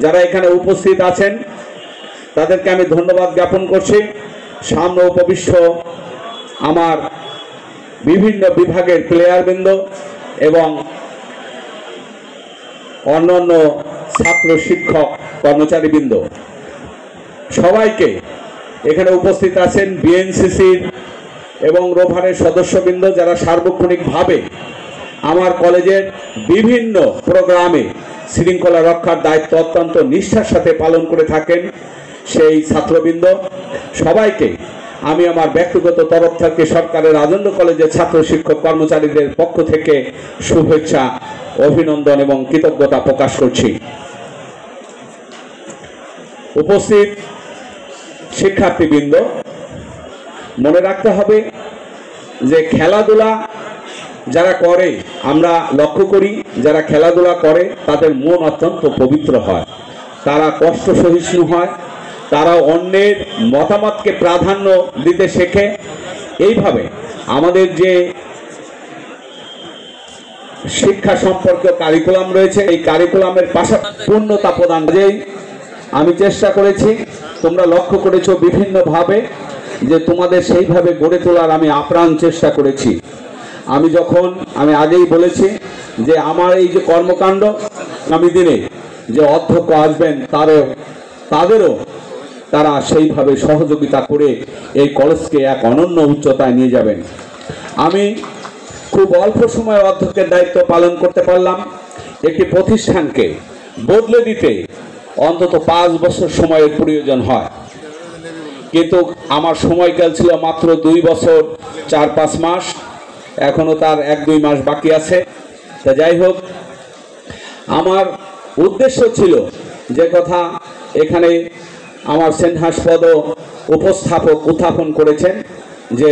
যারা এখানে উপস্থিত আছেন তাদেরকে আমি ধন্যবাদ জ্ঞাপন করছি। সামনে উপবিষ্ট আমার বিভিন্ন বিভাগের প্লেয়ারবৃন্দ এবং অন্যান্য ছাত্র শিক্ষক কর্মচারীবৃন্দ সবাইকে, এখানে উপস্থিত আছেন বিএনসিসির এবং রোভারের সদস্যবৃন্দ যারা সার্বক্ষণিকভাবে আমার কলেজের বিভিন্ন প্রোগ্রামে শৃঙ্খলা রক্ষার দায়িত্ব অত্যন্ত নিষ্ঠার সাথে পালন করে থাকেন, সেই ছাত্রবৃন্দ সবাইকে আমি আমার ব্যক্তিগত তরফ থেকে সরকারের রাজেন্দ্র কলেজের ছাত্র শিক্ষক কর্মচারীদের পক্ষ থেকে শুভেচ্ছা, অভিনন্দন এবং কৃতজ্ঞতা প্রকাশ করছি। উপস্থিত শিক্ষার্থীবৃন্দ, মনে রাখতে হবে যে খেলাধুলা যারা করে, আমরা লক্ষ্য করি যারা খেলাধুলা করে তাদের মন অত্যন্ত পবিত্র হয়, তারা কষ্ট সহিষ্ণু হয়, তারা অন্যের মতামতকে প্রাধান্য দিতে শেখে। এইভাবে আমাদের যে শিক্ষা সম্পর্কীয় কারিকুলাম রয়েছে, এই কারিকুলামের পাশাপাশি পূর্ণতা প্রদান আমি চেষ্টা করেছি, তোমরা লক্ষ্য করেছো বিভিন্নভাবে যে তোমাদের সেইভাবে গড়ে তোলার আমি আপ্রাণ চেষ্টা করেছি। আমি আগেই বলেছি যে আমার এই যে কর্মকাণ্ড, আগামী দিনে যে অধ্যক্ষ আসবেন তাদেরও তারা সেইভাবে সহযোগিতা করে এই কলেজকে এক অনন্য উচ্চতায় নিয়ে যাবেন। আমি খুব অল্প সময়ে অধ্যক্ষের দায়িত্ব পালন করতে পারলাম। একটি প্রতিষ্ঠানকে বদলে দিতে অন্তত 5 বছর সময়ের প্রয়োজন হয়, কিন্তু আমার সময়কাল ছিল মাত্র 2 বছর 4-5 মাস, এখনো তার 1-2 মাস বাকি আছে। তা যাই হোক, আমার উদ্দেশ্য ছিল যে কথা এখানে আমার সেনহাসপদ উপস্থাপক উত্থাপন করেছেন, যে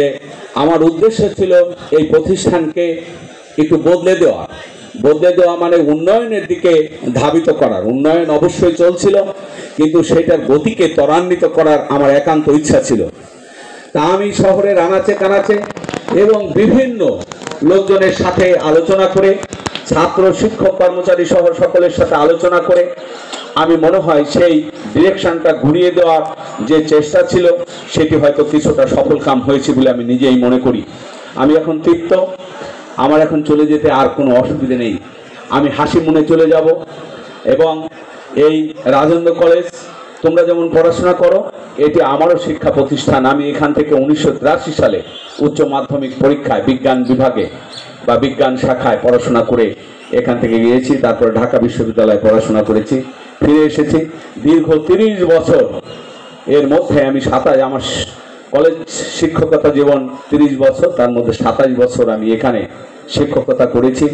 আমার উদ্দেশ্য ছিল এই প্রতিষ্ঠানকে একটু বদলে দেওয়া মানে উন্নয়নের দিকে ধাবিত করার। উন্নয়ন অবশ্যই চলছিল, কিন্তু সেটার গতিকে ত্বরান্বিত করার আমার একান্ত ইচ্ছা ছিল। তা আমি শহরের আনাচে কানাচে এবং বিভিন্ন লোকজনের সাথে আলোচনা করে, ছাত্র শিক্ষক কর্মচারী সহ সকলের সাথে আলোচনা করে আমি মনে হয় সেই ডিরেকশনটা ঘুরিয়ে দেওয়ার যে চেষ্টা ছিল সেটি হয়তো কিছুটা সফলকাম হয়েছে বলে আমি নিজেই মনে করি। আমি এখন তৃপ্ত, আমার এখন চলে যেতে আর কোনো অসুবিধে নেই। আমি হাসি মনে চলে যাব এবং এই রাজেন্দ্র কলেজ, তোমরা যেমন পড়াশোনা করো, এটি আমারও শিক্ষা প্রতিষ্ঠান। আমি এখান থেকে 1983 সালে উচ্চ মাধ্যমিক পরীক্ষায় বিজ্ঞান বিভাগে বা বিজ্ঞান শাখায় পড়াশোনা করে এখান থেকে গিয়েছি, তারপর ঢাকা বিশ্ববিদ্যালয়ে পড়াশোনা করেছি, ফিরে এসেছি। দীর্ঘ 30 বছর এর মধ্যে আমি আমার কলেজ শিক্ষকতা জীবন 30 বছর, তার মধ্যে 27 বছর আমি এখানে শিক্ষকতা করেছি।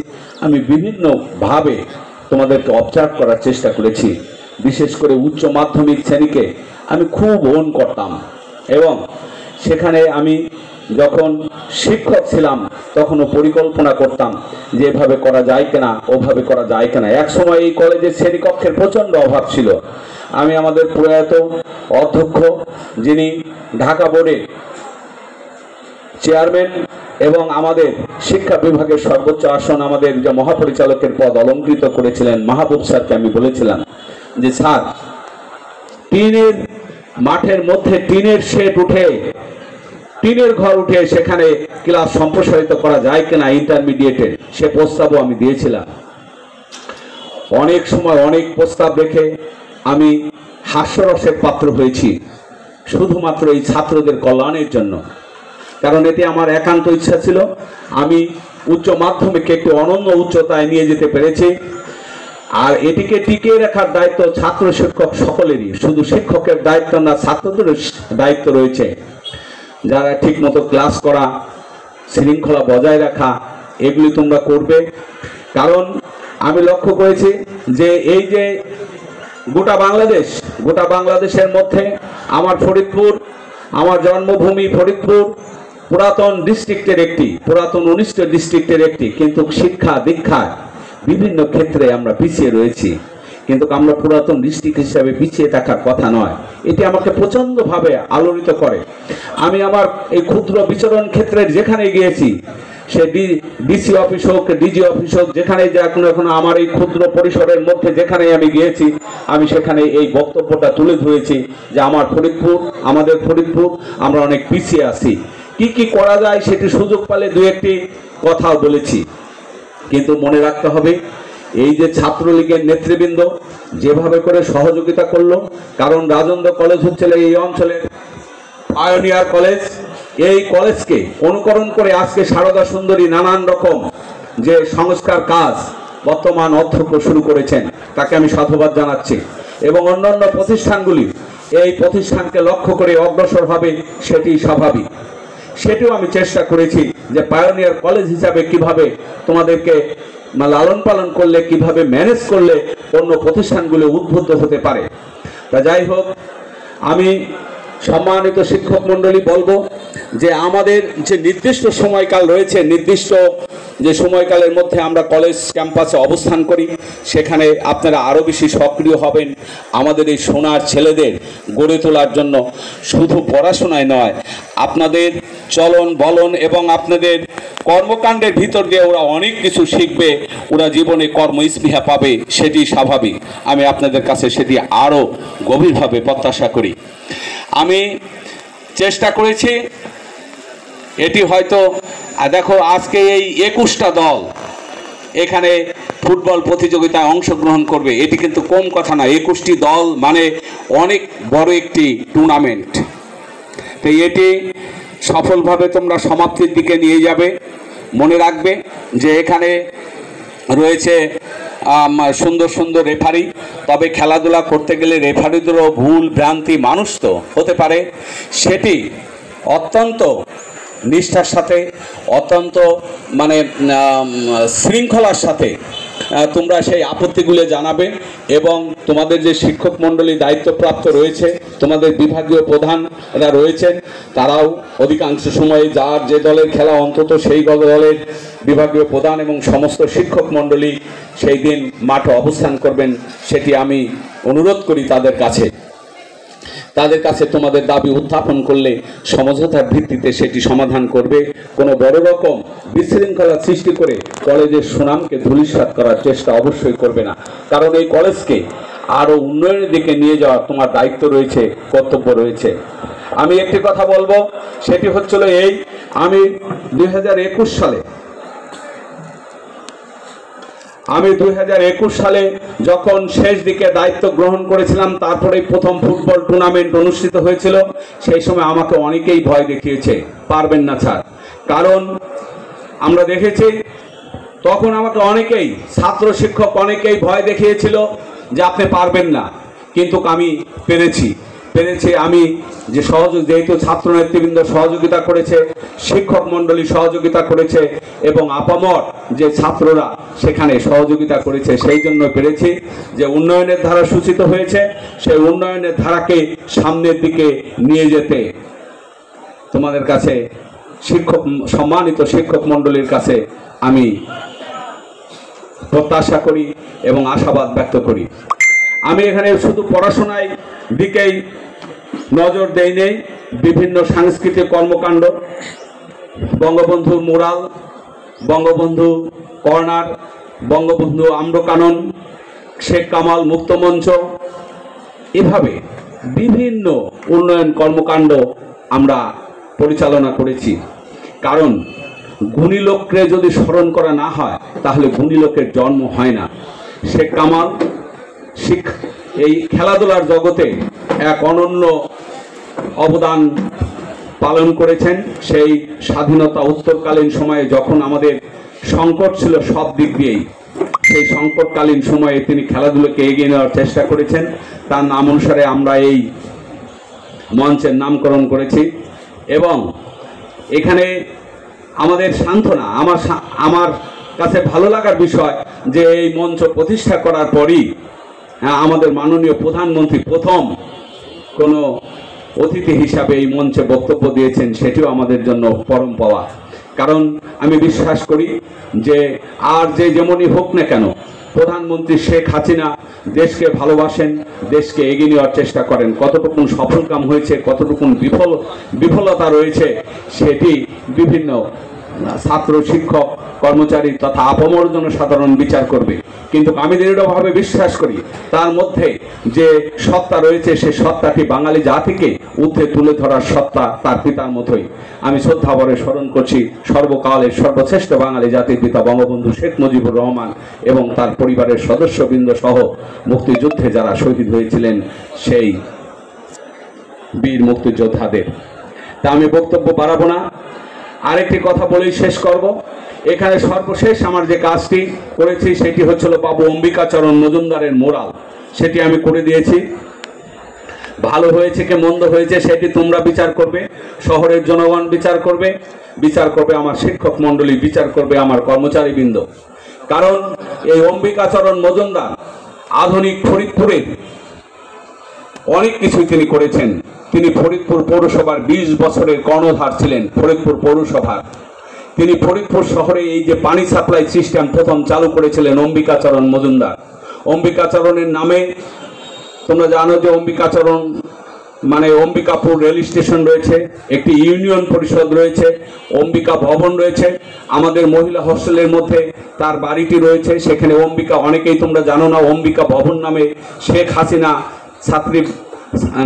আমি বিভিন্নভাবে তোমাদেরকে অবজার্ভ করার চেষ্টা করেছি। বিশেষ করে উচ্চ মাধ্যমিক শ্রেণীকে আমি খুব ওন করতাম এবং সেখানে আমি যখন শিক্ষক ছিলাম তখনও পরিকল্পনা করতাম যে এভাবে করা যায় কিনা, ওভাবে করা যায় কিনা। এক সময় এই কলেজের শ্রেণীকক্ষের প্রচণ্ড অভাব ছিল। আমি আমাদের প্রয়াত অধ্যক্ষ, যিনি ঢাকা বোর্ডের চেয়ারম্যান এবং আমাদের শিক্ষা বিভাগের সর্বোচ্চ আসন আমাদের যে মহাপরিচালকের পদ অলঙ্কৃত করেছিলেন মাহবুব স্যারকে আমি বলেছিলাম যে স্যার, টিনের মাঠের মধ্যে টিনের শেড উঠে, টিনের ঘর উঠে সেখানে ক্লাস সম্প্রসারিত করা যায় কিনা ইন্টারমিডিয়েটের, সে প্রস্তাবও আমি দিয়েছিলাম। অনেক সময় অনেক প্রস্তাব রেখে আমি হাস্যরসের পাত্র হয়েছি শুধুমাত্র এই ছাত্রদের কল্যাণের জন্য, কারণ এতে আমার একান্ত ইচ্ছা ছিল আমি উচ্চ মাধ্যমিককে একটু অনন্য উচ্চতায় নিয়ে যেতে পেরেছি। আর এটিকে টিকিয়ে রাখার দায়িত্ব ছাত্র শিক্ষক সকলেরই, শুধু শিক্ষকের দায়িত্ব না, ছাত্রদের দায়িত্ব রয়েছে। যারা ঠিক মতো ক্লাস করা, শৃঙ্খলা বজায় রাখা, এগুলি তোমরা করবে। কারণ আমি লক্ষ্য করেছি যে এই যে গোটা বাংলাদেশের মধ্যে আমার ফরিদপুর, আমার জন্মভূমি ফরিদপুর পুরাতন ডিস্ট্রিক্টের একটি, পুরাতন 19টা ডিস্ট্রিক্টের একটি, কিন্তু শিক্ষা দীক্ষায় বিভিন্ন ক্ষেত্রে আমরা পিছিয়ে রয়েছি। কিন্তু আমরা পুরাতন ডিস্ট্রিক্ট হিসাবে পিছিয়ে থাকার কথা নয়। এটি আমাকে প্রচণ্ডভাবে আলোড়িত করে। আমি আমার এই ক্ষুদ্র বিচরণ ক্ষেত্রের যেখানে গিয়েছি সে ডিসি অফিস হোক, ডিজি অফিস হোক, যেখানে যে এখন আমার এই ক্ষুদ্র পরিসরের মধ্যে যেখানে আমি গিয়েছি, আমি সেখানে এই বক্তব্যটা তুলে ধরেছি যে আমাদের ফরিদপুর আমরা অনেক পিছিয়ে আছি। কি কি করা যায় সেটি সুযোগ পেলে দু একটি কথাও বলেছি। কিন্তু মনে রাখতে হবে, এই যে ছাত্রলীগের নেতৃবৃন্দ যেভাবে করে সহযোগিতা করলো, কারণ রাজেন্দ্র কলেজ হচ্ছে এই অঞ্চলের পায়োনিয়ার কলেজ, এই কলেজকে অনুকরণ করে আজকে সারদা সুন্দরী নানান রকম যে সংস্কার কাজ বর্তমান অধ্যক্ষ শুরু করেছেন, তাকে আমি সাধুবাদ জানাচ্ছি। এবং অন্যান্য প্রতিষ্ঠানগুলি এই প্রতিষ্ঠানকে লক্ষ্য করে অগ্রসর হবে, সেটি স্বাভাবিক। সেটিও আমি চেষ্টা করেছি যে পায়োনিয়ার কলেজ হিসাবে কিভাবে তোমাদেরকে লালন পালন করলে, কিভাবে ম্যানেজ করলে অন্য প্রতিষ্ঠানগুলো উদ্বুদ্ধ হতে পারে। তা যাই হোক, আমি সম্মানিত শিক্ষক মণ্ডলী বলবো যে আমাদের যে নির্দিষ্ট সময়কাল রয়েছে, নির্দিষ্ট যে সময়কালের মধ্যে আমরা কলেজ ক্যাম্পাসে অবস্থান করি, সেখানে আপনারা আরও বেশি সক্রিয় হবেন আমাদের এই সোনার ছেলেদের গড়ে তোলার জন্য। শুধু পড়াশোনায় নয়, আপনাদের চলন বলন এবং আপনাদের কর্মকাণ্ডের ভিতর দিয়ে ওরা অনেক কিছু শিখবে, ওরা জীবনে কর্মস্পৃহা পাবে, সেটি স্বাভাবিক। আমি আপনাদের কাছে সেটি আরও গভীরভাবে প্রত্যাশা করি। আমি চেষ্টা করেছি, এটি হয়তো দেখো আজকে এই 21টা দল এখানে ফুটবল প্রতিযোগিতায় অংশগ্রহণ করবে, এটি কিন্তু কম কথা না। 21টি দল মানে অনেক বড় একটি টুর্নামেন্ট। তো এটি সফলভাবে তোমরা সমাপ্তির দিকে নিয়ে যাবে। মনে রাখবে যে এখানে রয়েছে সুন্দর সুন্দর রেফারি, তবে খেলাধুলা করতে গেলে রেফারিদেরও ভুল ভ্রান্তি মানুষ তো হতে পারে, সেটি অত্যন্ত নিষ্ঠার সাথে, অত্যন্ত শৃঙ্খলার সাথে তোমরা সেই আপত্তিগুলো জানাবে। এবং তোমাদের যে শিক্ষক মণ্ডলী দায়িত্বপ্রাপ্ত রয়েছে, তোমাদের বিভাগীয় প্রধানরা রয়েছেন, তারাও অধিকাংশ সময়ে যার যে দলের খেলা অন্তত সেই দলের বিভাগীয় প্রধান এবং সমস্ত শিক্ষক মণ্ডলী সেই দিন মাঠে অবস্থান করবেন, সেটি আমি অনুরোধ করি তাদের কাছে। তোমাদের দাবি উত্থাপন করলে সমঝোতার ভিত্তিতে সেটি সমাধান করবে। কোনো বড় রকম বিশৃঙ্খলা সৃষ্টি করে কলেজের সুনামকে ধূলিসাৎ করার চেষ্টা অবশ্যই করবে না, কারণ এই কলেজকে আরও উন্নয়নের দিকে নিয়ে যাওয়ার তোমার দায়িত্ব রয়েছে, কর্তব্য রয়েছে। আমি একটি কথা বলবো, সেটি হচ্ছিল এই, আমি 2021 সালে যখন শেষ দিকে দায়িত্ব গ্রহণ করেছিলাম, তারপরে প্রথম ফুটবল টুর্নামেন্ট অনুষ্ঠিত হয়েছিল, সেই সময় আমাকে অনেকেই ভয় দেখিয়েছে, পারবেন না স্যার। কারণ আমরা দেখেছি তখন আমাকে অনেকেই, ছাত্র শিক্ষক অনেকেই ভয় দেখিয়েছিল যে আপনি পারবেন না, কিন্তু আমি পেরেছি। আমি যে যেহেতু ছাত্র নেতৃবৃন্দ সহযোগিতা করেছে, শিক্ষক মণ্ডলী সহযোগিতা করেছে এবং আপামর যে ছাত্ররা সেখানে সহযোগিতা করেছে, সেই জন্য পেরেছি। যে উন্নয়নের ধারা সূচিত হয়েছে, সেই উন্নয়নের ধারাকে সামনের দিকে নিয়ে যেতে তোমাদের কাছে সম্মানিত শিক্ষক মণ্ডলীর কাছে আমি প্রত্যাশা করি এবং আশাবাদ ব্যক্ত করি। আমি এখানে শুধু পড়াশোনায় দিকেই নজর দেই নেই, বিভিন্ন সাংস্কৃতিক কর্মকাণ্ড, বঙ্গবন্ধুর মুরাল, বঙ্গবন্ধু কর্নার, বঙ্গবন্ধু আম্রকানন, শেখ কামাল মুক্তমঞ্চ, এভাবে বিভিন্ন উন্নয়ন কর্মকাণ্ড আমরা পরিচালনা করেছি। কারণ গুণী লোককে যদি স্মরণ করা না হয়, তাহলে গুণী লোকের জন্ম হয় না। শেখ কামাল এই খেলাধুলার জগতে এক অনন্য অবদান পালন করেছেন। সেই স্বাধীনতা উত্তরকালীন সময়ে যখন আমাদের সংকট ছিল সব দিক দিয়েই, সেই সংকটকালীন সময়ে তিনি খেলাধুলাকে এগিয়ে নেওয়ার চেষ্টা করেছেন। তার নাম অনুসারে আমরা এই মঞ্চের নামকরণ করেছি। এবং এখানে আমাদের সান্ত্বনা, আমার কাছে ভালো লাগার বিষয় যে এই মঞ্চ প্রতিষ্ঠা করার পরই আমাদের মাননীয় প্রধানমন্ত্রী প্রথম কোনো অতিথি হিসাবে এই মঞ্চে বক্তব্য দিয়েছেন, সেটিও আমাদের জন্য পরম পাওয়া। কারণ আমি বিশ্বাস করি যে আর যেমনই হোক না কেন, প্রধানমন্ত্রী শেখ হাসিনা দেশকে ভালোবাসেন, দেশকে এগিয়ে নেওয়ার চেষ্টা করেন। কতটুকু সফলকাম হয়েছে, কতটুকু বিফলতা রয়েছে, সেটি বিভিন্ন ছাত্র, শিক্ষক, কর্মচারী তথা আপামর জনসাধারণ বিচার করবে। কিন্তু আমি দৃঢ়ভাবে বিশ্বাস করি তার মধ্যে যে সত্তা রয়েছে সে সত্তাটি বাঙালি জাতিকে ঊর্ধ্বে তুলে ধরার সত্তা তার পিতার মতোই। আমি শ্রদ্ধাভরে স্মরণ করছি সর্বকালের সর্বশ্রেষ্ঠ বাঙালি জাতির পিতা বঙ্গবন্ধু শেখ মুজিবুর রহমান এবং তার পরিবারের সদস্যবৃন্দ সহ মুক্তিযুদ্ধে যারা শহীদ হয়েছিলেন সেই বীর মুক্তিযোদ্ধাদের। তা আমি বক্তব্য বাড়াবো না, আরেকটি কথা বলেই শেষ করব। এখানে সর্বশেষ আমার যে কাজটি করেছি সেটি হচ্ছিল বাবু অম্বিকাচরণ মজুমদারের মোরাল, সেটি আমি করে দিয়েছি। ভালো হয়েছে কি মন্দ হয়েছে সেটি তোমরা বিচার করবে, শহরের জনগণ বিচার করবে, বিচার করবে আমার শিক্ষক মণ্ডলী, বিচার করবে আমার কর্মচারীবৃন্দ। কারণ এই অম্বিকাচরণ মজুমদার আধুনিক ফরিদপুরে অনেক কিছুই তিনি করেছেন। তিনি ফরিদপুর পৌরসভার 20 বছরের কর্ণধার ছিলেন ফরিদপুর পৌরসভার। তিনি ফরিদপুর শহরে এই যে পানি সাপ্লাই সিস্টেম প্রথম চালু করেছিলেন অম্বিকাচরণ মজুমদার। অম্বিকাচরণের নামে তোমরা জানো যে অম্বিকাচরণ মানে অম্বিকাপুর রেল স্টেশন রয়েছে, একটি ইউনিয়ন পরিষদ রয়েছে, অম্বিকা ভবন রয়েছে, আমাদের মহিলা হোস্টেলের মধ্যে তার বাড়িটি রয়েছে। সেখানে অম্বিকা, অনেকেই তোমরা জানো না, অম্বিকা ভবন নামে শেখ হাসিনা ছাত্রী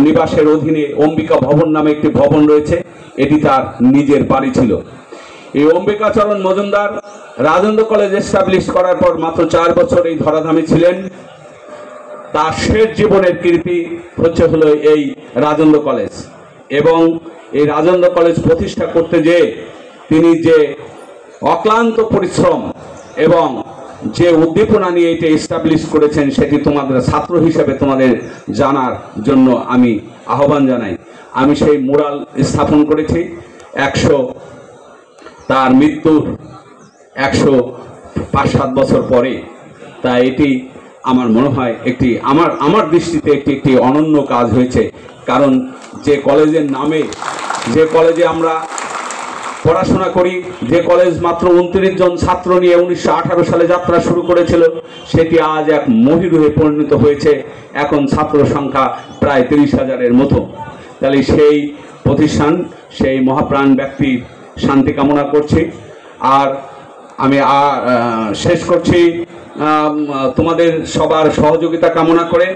নিবাসের অধীনে অম্বিকা ভবন নামে একটি ভবন রয়েছে, এটি তার নিজের বাড়ি ছিল। এই অম্বিকাচরণ মজুমদার রাজেন্দ্র কলেজ এস্টাবলিশ করার পর মাত্র 4 বছর এই ধরাধামে ছিলেন। তার শেষ জীবনের কীর্তি হলো এই রাজেন্দ্র কলেজ। এবং এই রাজেন্দ্র কলেজ প্রতিষ্ঠা করতে যেয়ে তিনি যে অক্লান্ত পরিশ্রম এবং যে উদ্দীপনা নিয়ে এটা এস্টাবলিশ করেছেন সেটি তোমাদের ছাত্র হিসেবে তোমাদের জানার জন্য আমি আহ্বান জানাই। আমি সেই মুরাল স্থাপন করেছি 100 তার মৃত্যুর 105-7 বছর পরে। তাই এটি আমার মনে হয় একটি আমার দৃষ্টিতে একটি অনন্য কাজ হয়েছে। কারণ যে কলেজের নামে, যে কলেজে আমরা পড়াশোনা করি, যে কলেজ মাত্র 29 জন ছাত্র নিয়ে 1918 সালে যাত্রা শুরু করেছিল, সেটি আজ এক মহিরুহে পরিণত হয়েছে। এখন ছাত্র সংখ্যা প্রায় 30,000-এর মতো। তাহলে সেই প্রতিষ্ঠান, সেই মহাপ্রাণ ব্যক্তির শান্তি কামনা করছি। আর আমি শেষ করছি তোমাদের সবার সহযোগিতা কামনা করে।